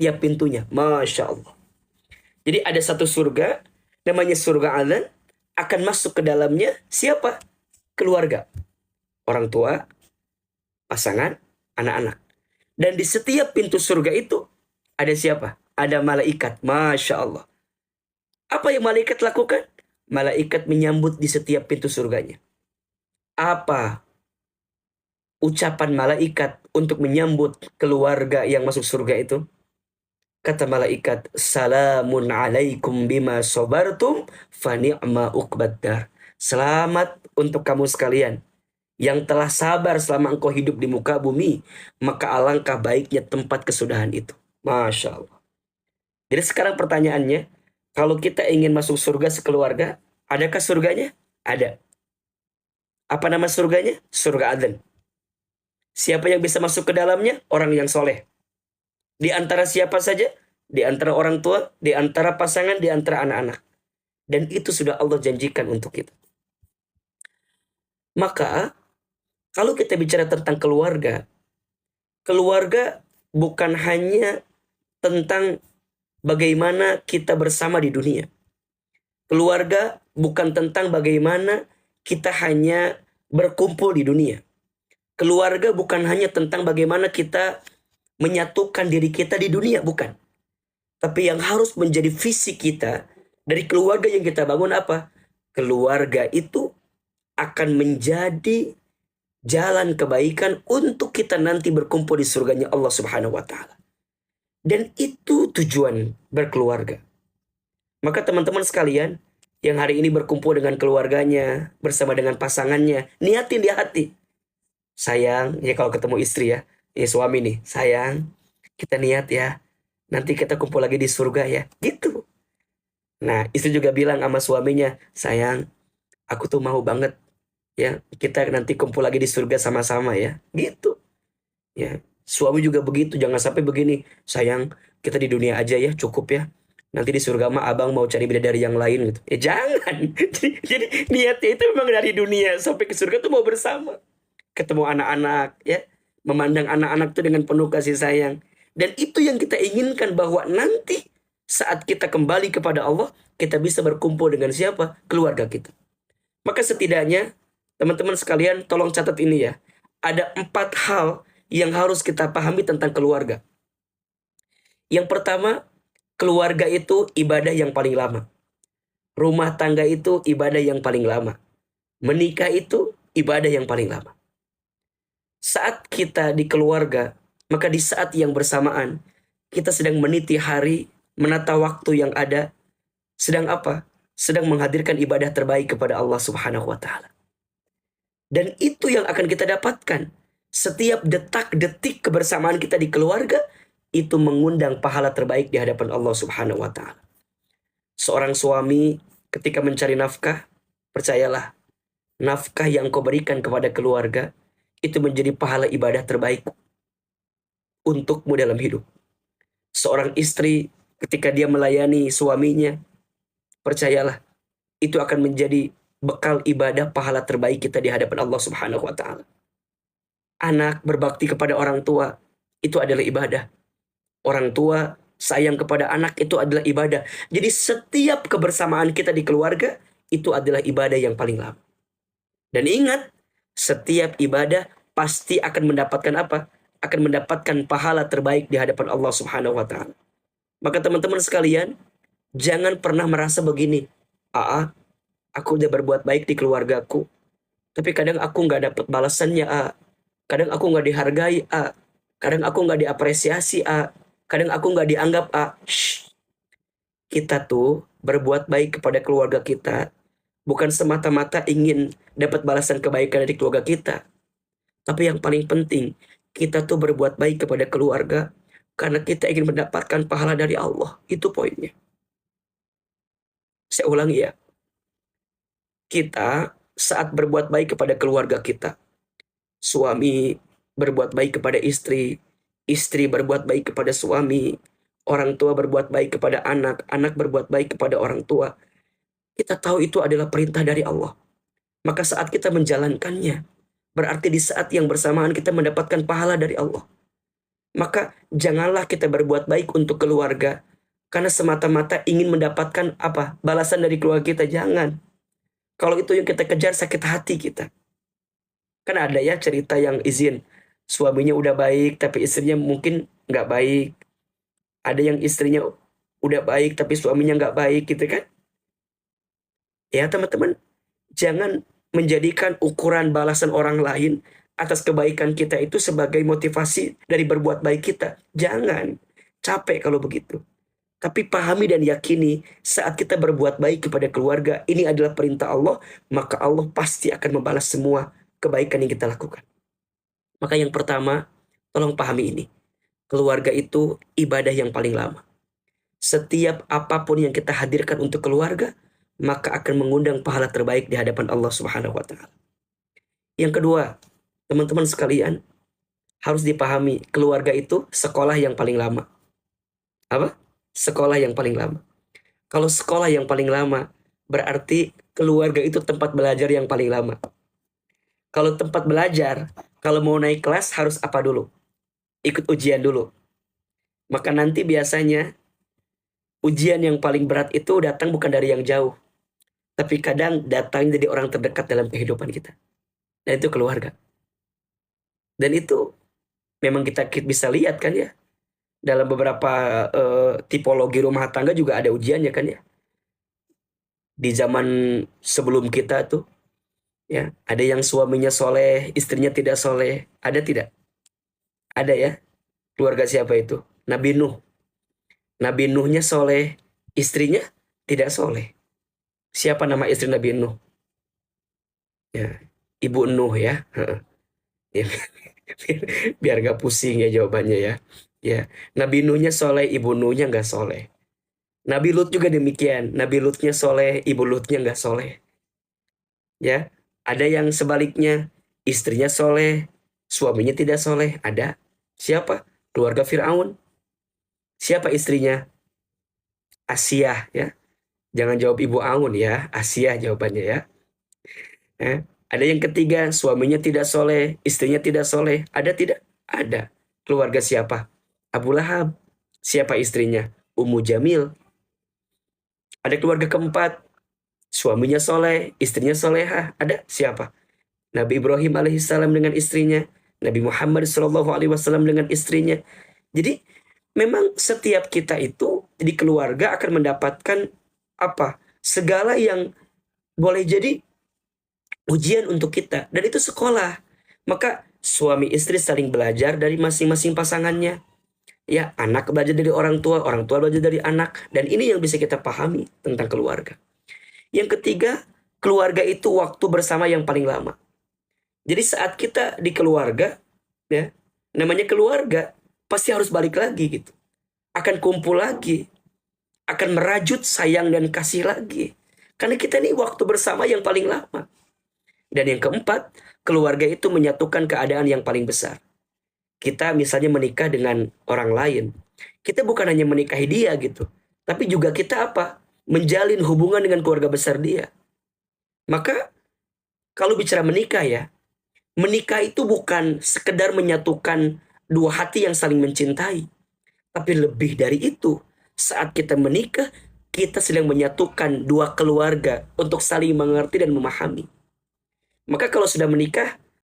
tiap pintunya. Masya Allah. Jadi ada satu surga, namanya surga Adan, akan masuk ke dalamnya siapa? Keluarga. Orang tua, pasangan, anak-anak. Dan di setiap pintu surga itu, ada siapa? Ada malaikat. Masya Allah. Apa yang malaikat lakukan? Malaikat menyambut di setiap pintu surganya. Apa ucapan malaikat untuk menyambut keluarga yang masuk surga itu? Kata malaikat, salamun alaikum bima sobartum fani'ma uqbaddar. Selamat untuk kamu sekalian yang telah sabar selama engkau hidup di muka bumi, maka alangkah baiknya tempat kesudahan itu. Masya Allah. Jadi sekarang pertanyaannya, kalau kita ingin masuk surga sekeluarga, adakah surganya? Ada. Apa nama surganya? Surga Aden. Siapa yang bisa masuk ke dalamnya? Orang yang soleh. Di antara siapa saja? Di antara orang tua, di antara pasangan, di antara anak-anak. Dan itu sudah Allah janjikan untuk kita. Maka, kalau kita bicara tentang keluarga, keluarga bukan hanya tentang bagaimana kita bersama di dunia. Keluarga bukan tentang bagaimana kita hanya berkumpul di dunia. Keluarga bukan hanya tentang bagaimana kita menyatukan diri kita di dunia, bukan. Tapi yang harus menjadi visi kita dari keluarga yang kita bangun apa? Keluarga itu akan menjadi jalan kebaikan untuk kita nanti berkumpul di surganya Allah Subhanahu wa taala. Dan itu tujuan berkeluarga. Maka teman-teman sekalian yang hari ini berkumpul dengan keluarganya, bersama dengan pasangannya, niatin di hati. Sayang, ya kalau ketemu istri ya, ya suami nih, sayang, kita niat ya, nanti kita kumpul lagi di surga ya, gitu. Nah, istri juga bilang sama suaminya, sayang, aku tuh mau banget ya, kita nanti kumpul lagi di surga sama-sama ya, gitu. Ya, suami juga begitu, jangan sampai begini, sayang, kita di dunia aja ya, cukup ya. Nanti di surga mah abang mau cari bidadari yang lain gitu. Ya jangan. Jadi niatnya itu memang dari dunia sampai ke surga tuh mau bersama. Ketemu anak-anak ya, memandang anak-anak tuh dengan penuh kasih sayang. Dan itu yang kita inginkan bahwa nanti saat kita kembali kepada Allah, kita bisa berkumpul dengan siapa? Keluarga kita. Maka setidaknya teman-teman sekalian tolong catat ini ya. Ada 4 hal yang harus kita pahami tentang keluarga. Yang pertama, keluarga itu ibadah yang paling lama. Rumah tangga itu ibadah yang paling lama. Menikah itu ibadah yang paling lama. Saat kita di keluarga, maka di saat yang bersamaan, kita sedang meniti hari, menata waktu yang ada, sedang apa? Sedang menghadirkan ibadah terbaik kepada Allah Subhanahu wa taala. Dan itu yang akan kita dapatkan. Setiap detak-detik kebersamaan kita di keluarga, itu mengundang pahala terbaik di hadapan Allah Subhanahu wa taala. Seorang suami ketika mencari nafkah, percayalah, nafkah yang kau berikan kepada keluarga itu menjadi pahala ibadah terbaik untukmu dalam hidup. Seorang istri ketika dia melayani suaminya, percayalah, itu akan menjadi bekal ibadah pahala terbaik kita di hadapan Allah Subhanahu wa taala. Anak berbakti kepada orang tua, itu adalah ibadah. Orang tua sayang kepada anak, itu adalah ibadah. Jadi setiap kebersamaan kita di keluarga, itu adalah ibadah yang paling lama. Dan ingat, setiap ibadah pasti akan mendapatkan apa? Akan mendapatkan pahala terbaik di hadapan Allah Subhanahu wa taala. Maka teman-teman sekalian, jangan pernah merasa begini, aku udah berbuat baik di keluargaku, tapi kadang aku nggak dapat balasannya, kadang aku nggak dihargai, kadang aku nggak diapresiasi, kadang aku nggak dianggap, Shh. Kita tuh berbuat baik kepada keluarga kita bukan semata-mata ingin dapat balasan kebaikan dari keluarga kita, tapi yang paling penting, kita tuh berbuat baik kepada keluarga karena kita ingin mendapatkan pahala dari Allah. Itu poinnya. Saya ulangi ya. Kita saat berbuat baik kepada keluarga kita, suami berbuat baik kepada istri, istri berbuat baik kepada suami, orang tua berbuat baik kepada anak, anak berbuat baik kepada orang tua. Kita tahu itu adalah perintah dari Allah. Maka saat kita menjalankannya, berarti di saat yang bersamaan kita mendapatkan pahala dari Allah. Maka janganlah kita berbuat baik untuk keluarga karena semata-mata ingin mendapatkan apa? Balasan dari keluarga kita. Jangan. Kalau itu yang kita kejar, sakit hati kita. Kan ada ya cerita yang izin suaminya udah baik tapi istrinya mungkin nggak baik. Ada yang istrinya udah baik tapi suaminya nggak baik gitu kan. Ya teman-teman, jangan menjadikan ukuran balasan orang lain atas kebaikan kita itu sebagai motivasi dari berbuat baik kita. Jangan. Capek kalau begitu. Tapi pahami dan yakini saat kita berbuat baik kepada keluarga, ini adalah perintah Allah, maka Allah pasti akan membalas semua kebaikan yang kita lakukan. Maka yang pertama, tolong pahami ini. Keluarga itu ibadah yang paling lama. Setiap apapun yang kita hadirkan untuk keluarga, maka akan mengundang pahala terbaik di hadapan Allah Subhanahu wa taala. Yang kedua, teman-teman sekalian, harus dipahami keluarga itu sekolah yang paling lama. Apa? Sekolah yang paling lama. Kalau sekolah yang paling lama, berarti keluarga itu tempat belajar yang paling lama. Kalau tempat belajar, kalau mau naik kelas harus apa dulu? Ikut ujian dulu. Maka nanti biasanya ujian yang paling berat itu datang bukan dari yang jauh, tapi kadang datang dari orang terdekat dalam kehidupan kita. Dan itu keluarga. Dan itu memang kita bisa lihat kan ya. Dalam beberapa tipologi rumah tangga juga ada ujiannya kan ya. Di zaman sebelum kita tuh, ya ada yang suaminya soleh, istrinya tidak soleh. Ada tidak? Ada ya. Keluarga siapa itu? Nabi Nuh. Nabi Nuhnya soleh, istrinya tidak soleh. Siapa nama istri Nabi Nuh? Ya, Ibu Nuh ya. Ya, biar gak pusing ya jawabannya ya. Ya, Nabi Nuhnya soleh, Ibu Nuhnya nggak soleh. Nabi Lut juga demikian. Nabi Lutnya soleh, Ibu Lutnya nggak soleh. Ya, ada yang sebaliknya, istrinya soleh, suaminya tidak soleh. Ada. Siapa? Keluarga Fir'aun. Siapa istrinya? Asiyah ya. Jangan jawab Ibu Aun ya. Asiyah jawabannya ya. Ada yang ketiga, suaminya tidak soleh, istrinya tidak soleh. Ada tidak? Ada. Keluarga siapa? Abu Lahab. Siapa istrinya? Ummu Jamil. Ada keluarga keempat, suaminya soleh, istrinya solehah. Ada siapa? Nabi Ibrahim alaihissalam dengan istrinya, Nabi Muhammad SAW dengan istrinya. Jadi memang setiap kita itu di keluarga akan mendapatkan apa? Segala yang boleh jadi ujian untuk kita. Dan itu sekolah. Maka suami istri saling belajar dari masing-masing pasangannya. Ya, anak belajar dari orang tua belajar dari anak. Dan ini yang bisa kita pahami tentang keluarga. Yang ketiga, keluarga itu waktu bersama yang paling lama. Jadi saat kita di keluarga, ya, namanya keluarga, pasti harus balik lagi gitu. Akan kumpul lagi. Akan merajut sayang dan kasih lagi. Karena kita ini waktu bersama yang paling lama. Dan yang keempat, keluarga itu menyatukan keadaan yang paling besar. Kita misalnya menikah dengan orang lain. Kita bukan hanya menikahi dia gitu. Tapi juga kita apa? Menjalin hubungan dengan keluarga besar dia. Maka kalau bicara menikah ya, menikah itu bukan sekedar menyatukan dua hati yang saling mencintai. Tapi lebih dari itu, saat kita menikah, kita sedang menyatukan dua keluarga untuk saling mengerti dan memahami. Maka kalau sudah menikah,